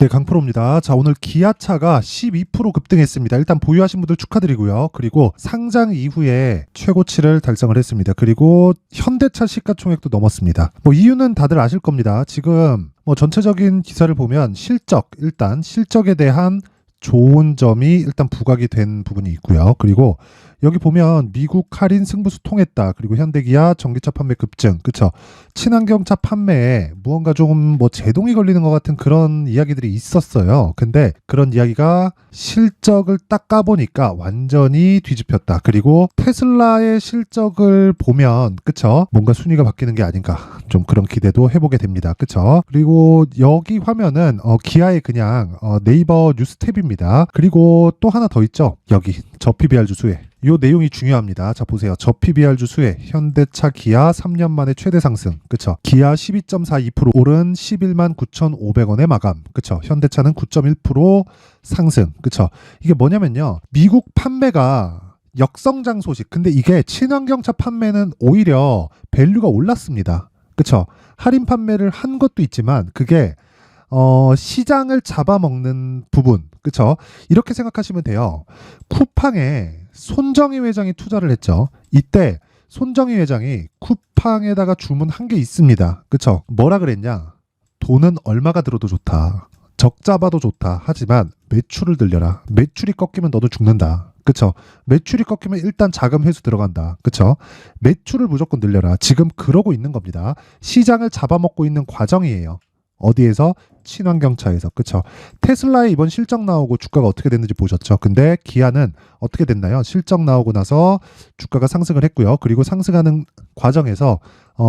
네, 강프로입니다. 자, 오늘 기아차가 12% 급등했습니다. 일단 보유하신 분들 축하드리고요. 그리고 상장 이후에 최고치를 달성을 했습니다. 그리고 현대차 시가총액도 넘었습니다. 뭐 이유는 다들 아실 겁니다. 지금 뭐 전체적인 기사를 보면 일단 실적에 대한 좋은 점이 일단 부각이 된 부분이 있고요. 그리고 여기 보면 미국 할인 승부수 통했다. 그리고 현대기아 전기차 판매 급증. 그쵸? 친환경차 판매에 무언가 좀 뭐 제동이 걸리는 것 같은 그런 이야기들이 있었어요. 근데 그런 이야기가 실적을 딱 까보니까 완전히 뒤집혔다. 그리고 테슬라의 실적을 보면 그쵸? 뭔가 순위가 바뀌는 게 아닌가. 좀 그런 기대도 해보게 됩니다. 그쵸? 그리고 여기 화면은 기아의 그냥 네이버 뉴스 탭입니다. 그리고 또 하나 더 있죠. 여기 저 PBR 주수에 이 내용이 중요합니다. 자, 보세요. 저 PBR 주수에 현대차 기아 3년 만에 최대 상승. 그쵸? 기아 12.42% 오른 11만 9,500원의 마감. 그쵸? 현대차는 9.1% 상승. 그쵸? 이게 뭐냐면요. 미국 판매가 역성장 소식. 근데 이게 친환경차 판매는 오히려 밸류가 올랐습니다. 그쵸? 할인 판매를 한 것도 있지만 그게 시장을 잡아먹는 부분. 그쵸? 이렇게 생각하시면 돼요. 쿠팡에 손정희 회장이 투자를 했죠. 이때 손정희 회장이 쿠팡에다가 주문한 게 있습니다. 그쵸? 뭐라 그랬냐? 돈은 얼마가 들어도 좋다. 적자봐도 좋다. 하지만 매출을 늘려라. 매출이 꺾이면 너도 죽는다. 그쵸? 매출이 꺾이면 일단 자금 회수 들어간다. 그쵸? 매출을 무조건 늘려라. 지금 그러고 있는 겁니다. 시장을 잡아먹고 있는 과정이에요. 어디에서? 친환경차에서. 그쵸? 테슬라의 이번 실적 나오고 주가가 어떻게 됐는지 보셨죠? 근데 기아는 어떻게 됐나요? 실적 나오고 나서 주가가 상승을 했고요. 그리고 상승하는 과정에서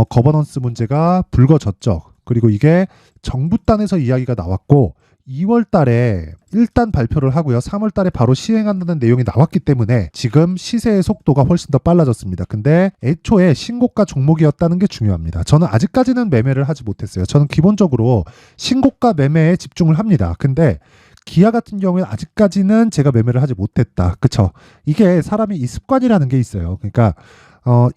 거버넌스 문제가 불거졌죠. 그리고 이게 정부 단에서 이야기가 나왔고 2월 달에 일단 발표를 하고요. 3월 달에 바로 시행한다는 내용이 나왔기 때문에 지금 시세의 속도가 훨씬 더 빨라졌습니다. 근데 애초에 신고가 종목이었다는 게 중요합니다. 저는 아직까지는 매매를 하지 못했어요. 저는 기본적으로 신고가 매매에 집중을 합니다. 근데 기아 같은 경우에 아직까지는 제가 매매를 하지 못했다. 그쵸? 이게 사람이 이 습관이라는 게 있어요. 그러니까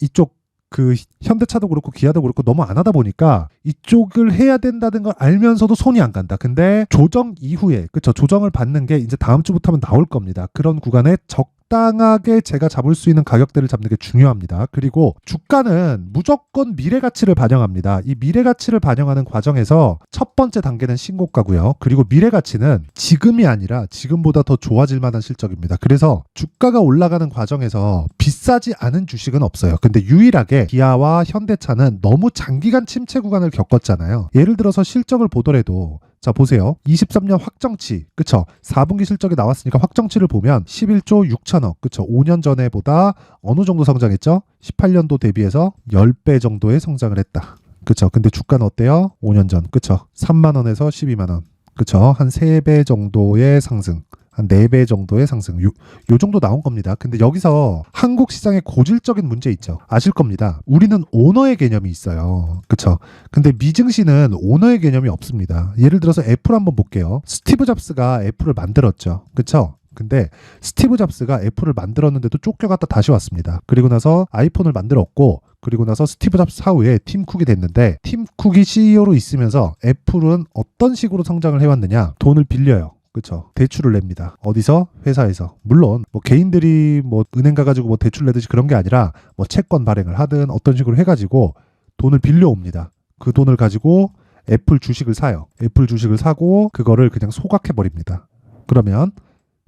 이쪽 그 현대차도 그렇고 기아도 그렇고 너무 안 하다 보니까 이쪽을 해야 된다는 걸 알면서도 손이 안 간다. 근데 조정 이후에 그쵸? 조정을 받는 게 이제 다음 주부터 하면 나올 겁니다. 그런 구간에 적당하게 제가 잡을 수 있는 가격대를 잡는 게 중요합니다. 그리고 주가는 무조건 미래 가치를 반영합니다. 이 미래 가치를 반영하는 과정에서 첫 번째 단계는 신고가고요. 그리고 미래 가치는 지금이 아니라 지금보다 더 좋아질 만한 실적입니다. 그래서 주가가 올라가는 과정에서 비싸지 않은 주식은 없어요. 근데 유일하게 기아와 현대차는 너무 장기간 침체 구간을 겪었잖아요. 예를 들어서 실적을 보더라도 자, 보세요. 23년 확정치, 그쵸? 4분기 실적이 나왔으니까 확정치를 보면 11조 6천억, 그쵸? 5년 전에보다 어느 정도 성장했죠? 18년도 대비해서 10배 정도의 성장을 했다. 그쵸? 근데 주가는 어때요? 5년 전, 그쵸? 3만 원에서 12만 원, 그쵸? 한 3배 정도의 상승. 한 4배 정도의 상승. 요 정도 나온 겁니다. 근데 여기서 한국 시장에 고질적인 문제 있죠. 아실 겁니다. 우리는 오너의 개념이 있어요. 그쵸? 근데 미증시는 오너의 개념이 없습니다. 예를 들어서 애플 한번 볼게요. 스티브 잡스가 애플을 만들었죠. 그쵸? 근데 스티브 잡스가 애플을 만들었는데도 쫓겨갔다 다시 왔습니다. 그리고 나서 아이폰을 만들었고 그리고 나서 스티브 잡스 사후에 팀 쿡이 됐는데 팀 쿡이 CEO로 있으면서 애플은 어떤 식으로 성장을 해왔느냐? 돈을 빌려요. 그렇죠. 대출을 냅니다. 어디서? 회사에서. 물론 뭐 개인들이 뭐 은행 가가지고 뭐 대출 내듯이 그런 게 아니라 뭐 채권 발행을 하든 어떤 식으로 해가지고 돈을 빌려옵니다. 그 돈을 가지고 애플 주식을 사요. 애플 주식을 사고 그거를 그냥 소각해버립니다. 그러면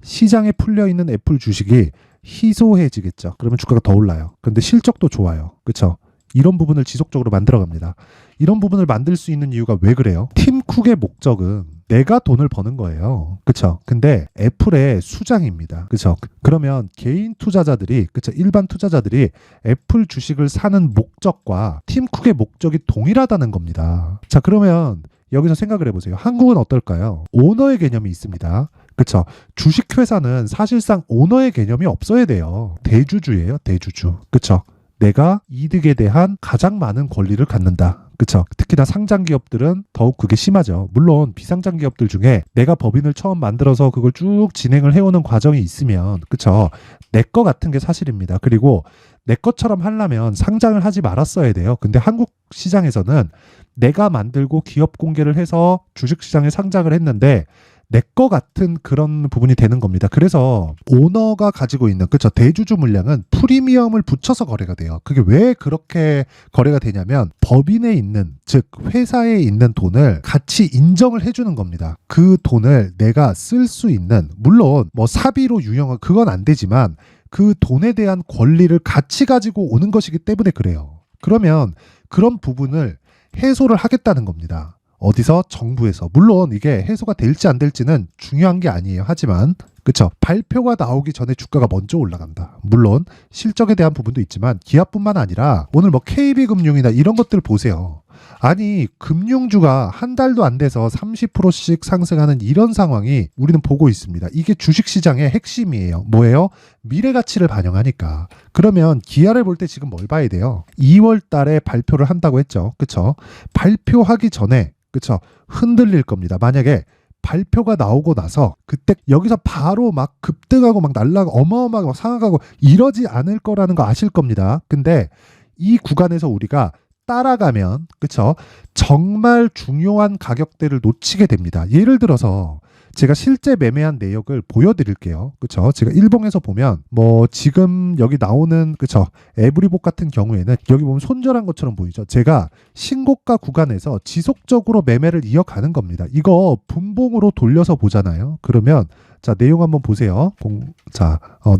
시장에 풀려있는 애플 주식이 희소해지겠죠. 그러면 주가가 더 올라요. 그런데 실적도 좋아요. 그렇죠. 이런 부분을 지속적으로 만들어갑니다. 이런 부분을 만들 수 있는 이유가 왜 그래요? 팀 쿡의 목적은 내가 돈을 버는 거예요. 그쵸? 근데 애플의 수장입니다. 그쵸? 그러면 개인 투자자들이, 그쵸? 일반 투자자들이 애플 주식을 사는 목적과 팀 쿡의 목적이 동일하다는 겁니다. 자, 그러면 여기서 생각을 해보세요. 한국은 어떨까요? 오너의 개념이 있습니다. 그쵸? 주식회사는 사실상 오너의 개념이 없어야 돼요. 대주주예요. 대주주. 그쵸? 내가 이득에 대한 가장 많은 권리를 갖는다. 그쵸? 특히나 상장 기업들은 더욱 그게 심하죠. 물론 비상장 기업들 중에 내가 법인을 처음 만들어서 그걸 쭉 진행을 해오는 과정이 있으면 그쵸? 내 거 같은 게 사실입니다. 그리고 내 것처럼 하려면 상장을 하지 말았어야 돼요. 근데 한국 시장에서는 내가 만들고 기업 공개를 해서 주식시장에 상장을 했는데 내 거 같은 그런 부분이 되는 겁니다. 그래서 오너가 가지고 있는 그쵸 대주주 물량은 프리미엄을 붙여서 거래가 돼요. 그게 왜 그렇게 거래가 되냐면 법인에 있는 즉 회사에 있는 돈을 같이 인정을 해주는 겁니다. 그 돈을 내가 쓸 수 있는 물론 뭐 사비로 유용한 그건 안 되지만 그 돈에 대한 권리를 같이 가지고 오는 것이기 때문에 그래요. 그러면 그런 부분을 해소를 하겠다는 겁니다. 어디서? 정부에서. 물론 이게 해소가 될지 안 될지는 중요한 게 아니에요. 하지만 그쵸? 발표가 나오기 전에 주가가 먼저 올라간다. 물론 실적에 대한 부분도 있지만 기아뿐만 아니라 오늘 뭐 KB금융이나 이런 것들 보세요. 아니 금융주가 한 달도 안 돼서 30%씩 상승하는 이런 상황이 우리는 보고 있습니다. 이게 주식시장의 핵심이에요. 뭐예요? 미래가치를 반영하니까. 그러면 기아를 볼 때 지금 뭘 봐야 돼요? 2월 달에 발표를 한다고 했죠. 그쵸? 발표하기 전에 그쵸? 흔들릴 겁니다. 만약에 발표가 나오고 나서 그때 여기서 바로 막 급등하고 막 날라가고 어마어마하게 막 상하고 이러지 않을 거라는 거 아실 겁니다. 근데 이 구간에서 우리가 따라가면 그쵸? 정말 중요한 가격대를 놓치게 됩니다. 예를 들어서 제가 실제 매매한 내역을 보여드릴게요. 그쵸? 제가 일봉에서 보면 뭐 지금 여기 나오는 그쵸? 에브리복 같은 경우에는 여기 보면 손절한 것처럼 보이죠? 제가 신고가 구간에서 지속적으로 매매를 이어가는 겁니다. 이거 분봉으로 돌려서 보잖아요. 그러면 자 내용 한번 보세요.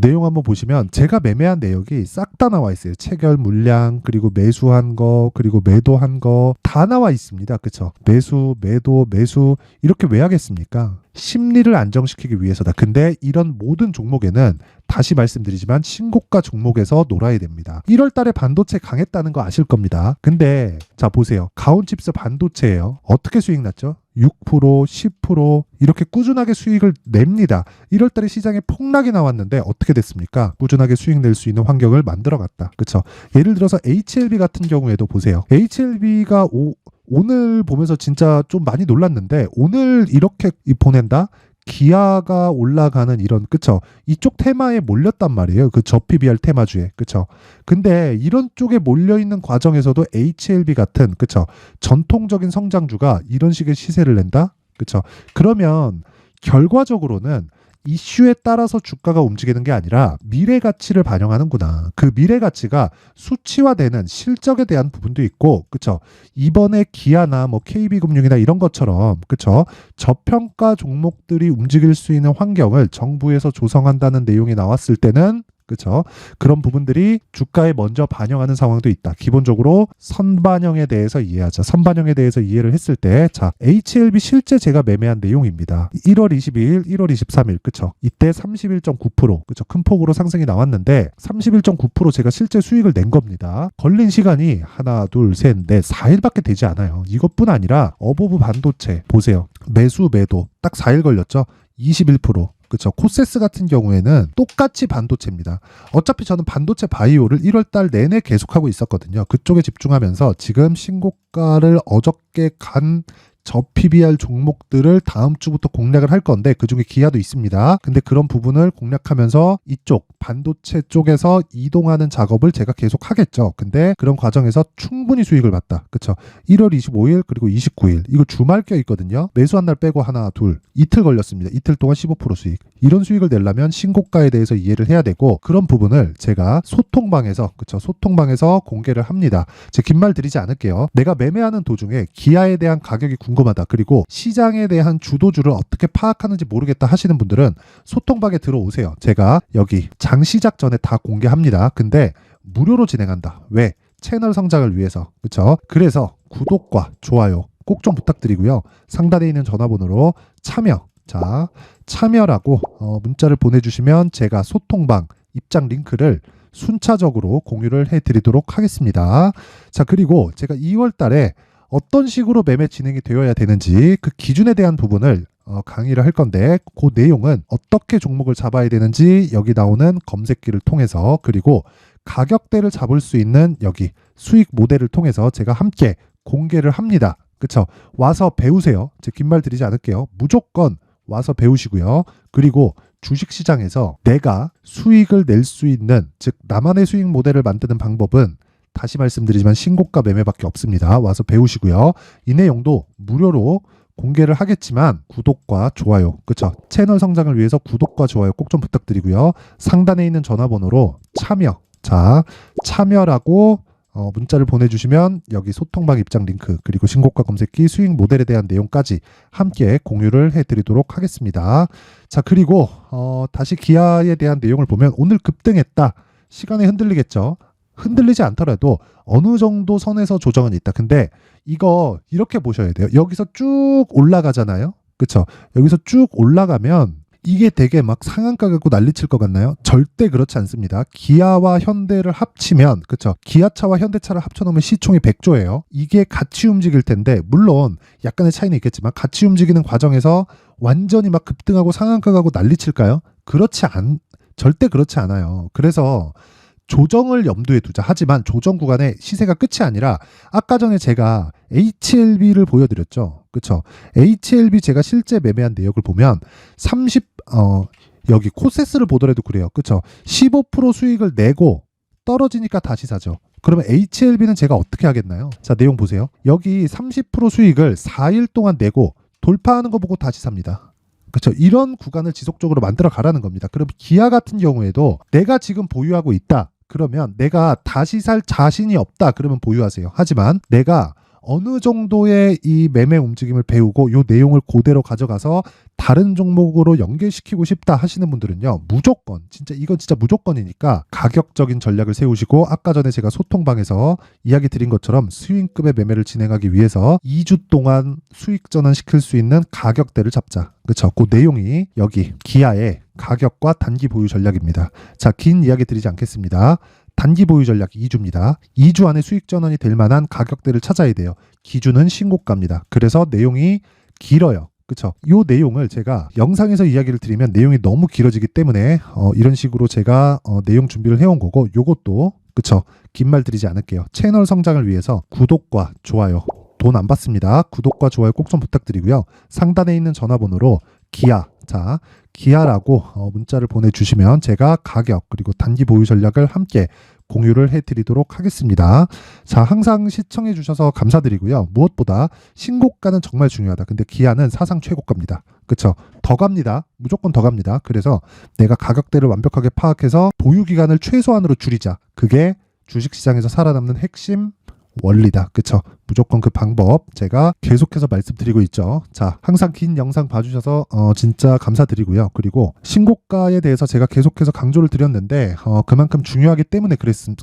내용 한번 보시면 제가 매매한 내역이 싹 다 나와 있어요. 체결 물량 그리고 매수한 거 그리고 매도한 거 다 나와 있습니다. 그쵸? 매수 매도 매수 이렇게 왜 하겠습니까? 심리를 안정시키기 위해서다. 근데 이런 모든 종목에는 다시 말씀드리지만 신고가 종목에서 놀아야 됩니다. 1월 달에 반도체 강했다는 거 아실 겁니다. 근데 자 보세요. 가온칩스 반도체예요. 어떻게 수익 났죠? 6%, 10% 이렇게 꾸준하게 수익을 냅니다. 1월 달에 시장에 폭락이 나왔는데 어떻게 됐습니까? 꾸준하게 수익 낼 수 있는 환경을 만들어갔다. 그렇죠? 예를 들어서 HLB 같은 경우에도 보세요. HLB가 오늘 보면서 진짜 좀 많이 놀랐는데 오늘 이렇게 보낸다? 기아가 올라가는 이런 그쵸? 이쪽 테마에 몰렸단 말이에요. 그 저PBR 테마주에 그쵸? 근데 이런 쪽에 몰려 있는 과정에서도 HLB 같은 그쵸? 전통적인 성장주가 이런 식의 시세를 낸다? 그쵸? 그러면 결과적으로는 이슈에 따라서 주가가 움직이는 게 아니라 미래 가치를 반영하는구나. 그 미래 가치가 수치화되는 실적에 대한 부분도 있고, 그쵸? 이번에 기아나 뭐 KB금융이나 이런 것처럼, 그쵸? 저평가 종목들이 움직일 수 있는 환경을 정부에서 조성한다는 내용이 나왔을 때는 그렇죠? 그런 부분들이 주가에 먼저 반영하는 상황도 있다. 기본적으로 선반영에 대해서 이해하자. 선반영에 대해서 이해를 했을 때 자, HLB 실제 제가 매매한 내용입니다. 1월 22일, 1월 23일 그렇죠? 이때 31.9% 그렇죠? 큰 폭으로 상승이 나왔는데 31.9% 제가 실제 수익을 낸 겁니다. 걸린 시간이 하나, 둘, 셋, 넷, 4일밖에 되지 않아요. 이것뿐 아니라 어보브 반도체 보세요. 매수 매도 딱 4일 걸렸죠? 21%. 그렇죠. 코세스 같은 경우에는 똑같이 반도체입니다. 어차피 저는 반도체 바이오를 1월 달 내내 계속하고 있었거든요. 그쪽에 집중하면서 지금 신고가를 어저께 간 저PBR 종목들을 다음 주부터 공략을 할 건데 그중에 기아도 있습니다. 근데 그런 부분을 공략하면서 이쪽 반도체 쪽에서 이동하는 작업을 제가 계속 하겠죠. 근데 그런 과정에서 충분히 수익을 봤다. 그쵸? 1월 25일 그리고 29일 이거 주말 껴 있거든요. 매수한 날 빼고 하나 둘 이틀 걸렸습니다. 이틀 동안 15% 수익. 이런 수익을 내려면 신고가에 대해서 이해를 해야 되고 그런 부분을 제가 소통방에서 그쵸? 소통방에서 공개를 합니다. 제 긴 말 드리지 않을게요. 내가 매매하는 도중에 기아에 대한 가격이 궁금하다. 그리고 시장에 대한 주도주를 어떻게 파악하는지 모르겠다 하시는 분들은 소통방에 들어오세요. 제가 여기 장 시작 전에 다 공개합니다. 근데 무료로 진행한다. 왜? 채널 성장을 위해서. 그렇죠? 그래서 구독과 좋아요 꼭 좀 부탁드리고요. 상단에 있는 전화번호로 참여라고 문자를 보내주시면 제가 소통방 입장 링크를 순차적으로 공유를 해드리도록 하겠습니다. 자, 그리고 제가 2월 달에 어떤 식으로 매매 진행이 되어야 되는지 그 기준에 대한 부분을 강의를 할 건데 그 내용은 어떻게 종목을 잡아야 되는지 여기 나오는 검색기를 통해서 그리고 가격대를 잡을 수 있는 여기 수익 모델을 통해서 제가 함께 공개를 합니다. 그쵸? 와서 배우세요. 제 긴 말 드리지 않을게요. 무조건 와서 배우시고요. 그리고 주식시장에서 내가 수익을 낼 수 있는 즉 나만의 수익 모델을 만드는 방법은 다시 말씀드리지만 신고가 매매밖에 없습니다. 와서 배우시고요. 이 내용도 무료로 공개를 하겠지만 구독과 좋아요, 그쵸? 채널 성장을 위해서 구독과 좋아요 꼭 좀 부탁드리고요. 상단에 있는 전화번호로 참여라고 문자를 보내주시면 여기 소통방 입장 링크 그리고 신고가 검색기 수익 모델에 대한 내용까지 함께 공유를 해드리도록 하겠습니다. 자, 그리고 다시 기아에 대한 내용을 보면 오늘 급등했다. 시간에 흔들리겠죠. 흔들리지 않더라도 어느 정도 선에서 조정은 있다. 근데 이거 이렇게 보셔야 돼요. 여기서 쭉 올라가잖아요. 그쵸? 여기서 쭉 올라가면 이게 되게 막 상한가 갖고 난리칠 것 같나요? 절대 그렇지 않습니다. 기아와 현대를 합치면, 그쵸? 기아차와 현대차를 합쳐놓으면 시총이 100조예요. 이게 같이 움직일 텐데, 물론 약간의 차이는 있겠지만 같이 움직이는 과정에서 완전히 막 급등하고 상한가 가고 난리칠까요? 절대 그렇지 않아요. 그래서 조정을 염두에 두자. 하지만 조정 구간의 시세가 끝이 아니라 아까 전에 제가 HLB를 보여드렸죠. 그쵸? HLB 제가 실제 매매한 내역을 보면 여기 코세스를 보더라도 그래요. 그쵸? 15% 수익을 내고 떨어지니까 다시 사죠. 그러면 HLB는 제가 어떻게 하겠나요? 자, 내용 보세요. 여기 30% 수익을 4일 동안 내고 돌파하는 거 보고 다시 삽니다. 그렇죠. 이런 구간을 지속적으로 만들어 가라는 겁니다. 그럼 기아 같은 경우에도 내가 지금 보유하고 있다. 그러면 내가 다시 살 자신이 없다. 그러면 보유하세요. 하지만 내가 어느 정도의 이 매매 움직임을 배우고 이 내용을 그대로 가져가서 다른 종목으로 연결시키고 싶다 하시는 분들은요, 무조건 이건 진짜 무조건이니까 가격적인 전략을 세우시고 아까 전에 제가 소통방에서 이야기 드린 것처럼 스윙급의 매매를 진행하기 위해서 2주 동안 수익 전환 시킬 수 있는 가격대를 잡자. 그렇죠? 그 내용이 여기 기아의 가격과 단기 보유 전략입니다. 자, 긴 이야기 드리지 않겠습니다. 단기 보유 전략 2주입니다. 2주 안에 수익 전환이 될 만한 가격대를 찾아야 돼요. 기준은 신고가입니다. 그래서 내용이 길어요. 그쵸? 이 내용을 제가 영상에서 이야기를 드리면 내용이 너무 길어지기 때문에 이런 식으로 제가 내용 준비를 해온 거고, 요것도 그쵸? 긴 말 드리지 않을게요. 채널 성장을 위해서 구독과 좋아요 돈 안 받습니다. 구독과 좋아요 꼭 좀 부탁드리고요. 상단에 있는 전화번호로 기아라고 문자를 보내주시면 제가 가격 그리고 단기 보유 전략을 함께 공유를 해드리도록 하겠습니다. 자, 항상 시청해 주셔서 감사드리고요. 무엇보다 신고가는 정말 중요하다. 근데 기아는 사상 최고가입니다. 그쵸? 더 갑니다. 무조건 더 갑니다. 그래서 내가 가격대를 완벽하게 파악해서 보유 기간을 최소한으로 줄이자. 그게 주식시장에서 살아남는 핵심 원리다. 그쵸? 무조건 그 방법 제가 계속해서 말씀드리고 있죠. 자, 항상 긴 영상 봐주셔서 진짜 감사드리고요. 그리고 신고가에 대해서 제가 계속해서 강조를 드렸는데 그만큼 중요하기 때문에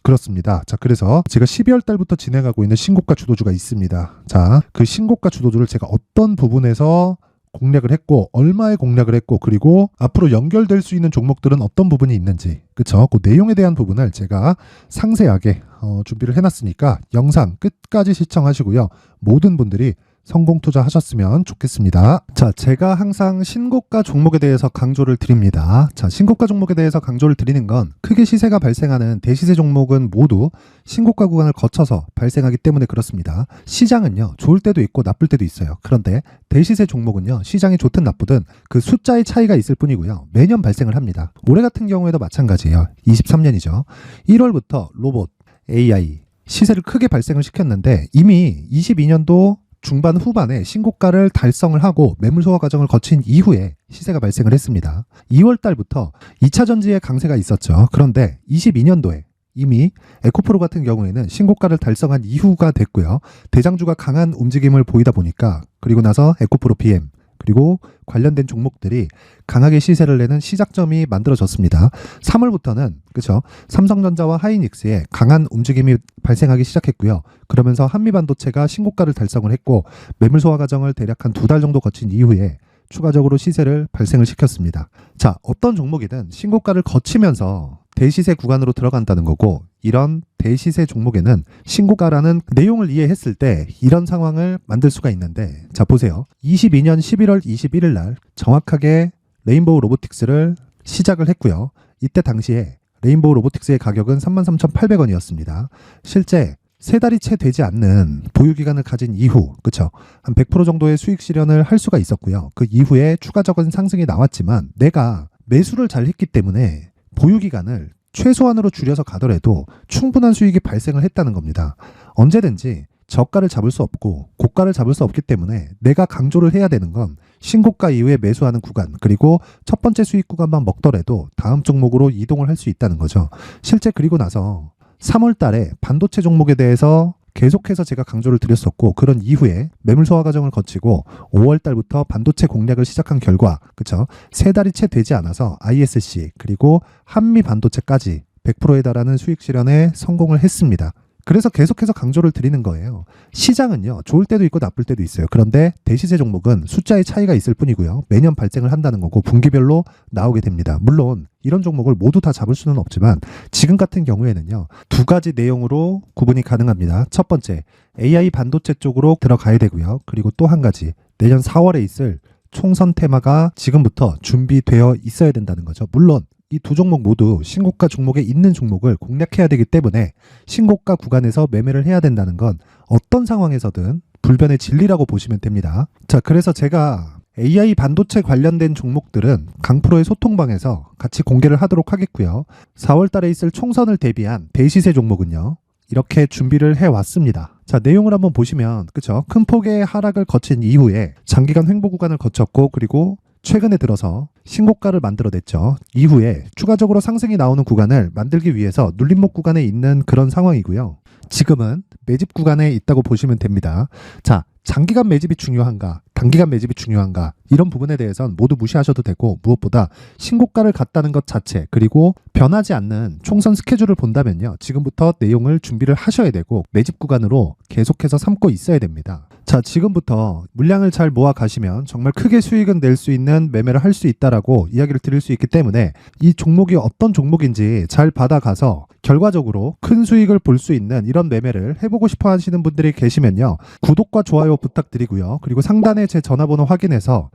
그렇습니다. 자, 그래서 제가 12월 달부터 진행하고 있는 신고가 주도주가 있습니다. 자, 그 신고가 주도주를 제가 어떤 부분에서 공략을 했고 얼마에 공략을 했고 그리고 앞으로 연결될 수 있는 종목들은 어떤 부분이 있는지, 그쵸? 그 내용에 대한 부분을 제가 상세하게 준비를 해놨으니까 영상 끝까지 시청하시고요. 모든 분들이 성공 투자하셨으면 좋겠습니다. 자, 제가 항상 신고가 종목에 대해서 강조를 드립니다. 자, 신고가 종목에 대해서 강조를 드리는 건 크게 시세가 발생하는 대시세 종목은 모두 신고가 구간을 거쳐서 발생하기 때문에 그렇습니다. 시장은요, 좋을 때도 있고 나쁠 때도 있어요. 그런데 대시세 종목은요, 시장이 좋든 나쁘든 그 숫자의 차이가 있을 뿐이고요. 매년 발생을 합니다. 올해 같은 경우에도 마찬가지예요. 23년이죠. 1월부터 로봇, AI 시세를 크게 발생을 시켰는데 이미 22년도 중반 후반에 신고가를 달성을 하고 매물 소화 과정을 거친 이후에 시세가 발생을 했습니다. 2월 달부터 2차 전지의 강세가 있었죠. 그런데 22년도에 이미 에코프로 같은 경우에는 신고가를 달성한 이후가 됐고요. 대장주가 강한 움직임을 보이다 보니까 그리고 나서 에코프로 PM 그리고 관련된 종목들이 강하게 시세를 내는 시작점이 만들어졌습니다. 3월부터는 그렇죠. 삼성전자와 하이닉스의 강한 움직임이 발생하기 시작했고요. 그러면서 한미반도체가 신고가를 달성을 했고 매물 소화 과정을 대략 한 2달 정도 거친 이후에 추가적으로 시세를 발생을 시켰습니다. 자, 어떤 종목이든 신고가를 거치면서 대시세 구간으로 들어간다는 거고, 이런 대시세 종목에는 신고가라는 내용을 이해했을 때 이런 상황을 만들 수가 있는데, 자 보세요. 22년 11월 21일 날 정확하게 레인보우 로보틱스를 시작을 했고요. 이때 당시에 레인보우 로보틱스의 가격은 33,800원이었습니다. 실제 3달이 채 되지 않는 보유기간을 가진 이후, 그쵸? 한 100% 정도의 수익 실현을 할 수가 있었고요. 그 이후에 추가적인 상승이 나왔지만 내가 매수를 잘 했기 때문에 보유기간을 최소한으로 줄여서 가더라도 충분한 수익이 발생을 했다는 겁니다. 언제든지 저가를 잡을 수 없고 고가를 잡을 수 없기 때문에 내가 강조를 해야 되는 건 신고가 이후에 매수하는 구간, 그리고 첫 번째 수익 구간만 먹더라도 다음 종목으로 이동을 할 수 있다는 거죠. 실제 그리고 나서 3월 달에 반도체 종목에 대해서 계속해서 제가 강조를 드렸었고, 그런 이후에 매물 소화 과정을 거치고 5월 달부터 반도체 공략을 시작한 결과, 그쵸? 3달이 채 되지 않아서 ISC 그리고 한미 반도체까지 100%에 달하는 수익 실현에 성공을 했습니다. 그래서 계속해서 강조를 드리는 거예요. 시장은요, 좋을 때도 있고 나쁠 때도 있어요. 그런데 대시세 종목은 숫자의 차이가 있을 뿐이고요. 매년 발생을 한다는 거고 분기별로 나오게 됩니다. 물론 이런 종목을 모두 다 잡을 수는 없지만 지금 같은 경우에는요, 두 가지 내용으로 구분이 가능합니다. 첫 번째, AI 반도체 쪽으로 들어가야 되고요. 그리고 또 한 가지, 내년 4월에 있을 총선 테마가 지금부터 준비되어 있어야 된다는 거죠. 물론 이 두 종목 모두 신고가 종목에 있는 종목을 공략해야 되기 때문에 신고가 구간에서 매매를 해야 된다는 건 어떤 상황에서든 불변의 진리라고 보시면 됩니다. 자, 그래서 제가 AI 반도체 관련된 종목들은 강프로의 소통방에서 같이 공개를 하도록 하겠고요. 4월 달에 있을 총선을 대비한 대시세 종목은요, 이렇게 준비를 해왔습니다. 자, 내용을 한번 보시면, 그쵸? 큰 폭의 하락을 거친 이후에 장기간 횡보 구간을 거쳤고, 그리고 최근에 들어서 신고가를 만들어냈죠. 이후에 추가적으로 상승이 나오는 구간을 만들기 위해서 눌림목 구간에 있는 그런 상황이고요. 지금은 매집 구간에 있다고 보시면 됩니다. 자, 장기간 매집이 중요한가, 단기간 매집이 중요한가, 이런 부분에 대해서는 모두 무시하셔도 되고, 무엇보다 신고가를 갔다는 것 자체, 그리고 변하지 않는 총선 스케줄을 본다면요, 지금부터 내용을 준비를 하셔야 되고 매집 구간으로 계속해서 삼고 있어야 됩니다. 자, 지금부터 물량을 잘 모아 가시면 정말 크게 수익은 낼 수 있는 매매를 할 수 있다라고 이야기를 드릴 수 있기 때문에 이 종목이 어떤 종목인지 잘 받아가서 결과적으로 큰 수익을 볼 수 있는 이런 매매를 해보고 싶어 하시는 분들이 계시면요, 구독과 좋아요 부탁드리고요. 그리고 상단에 제 전화번호 확인해서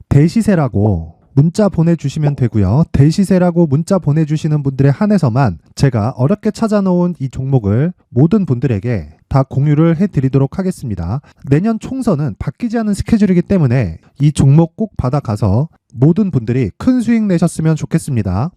대시세라고 문자 보내주시면 되고요. 대시세라고 문자 보내주시는 분들에 한해서만 제가 어렵게 찾아놓은 이 종목을 모든 분들에게 다 공유를 해드리도록 하겠습니다. 내년 총선은 바뀌지 않은 스케줄이기 때문에 이 종목 꼭 받아가서 모든 분들이 큰 수익 내셨으면 좋겠습니다.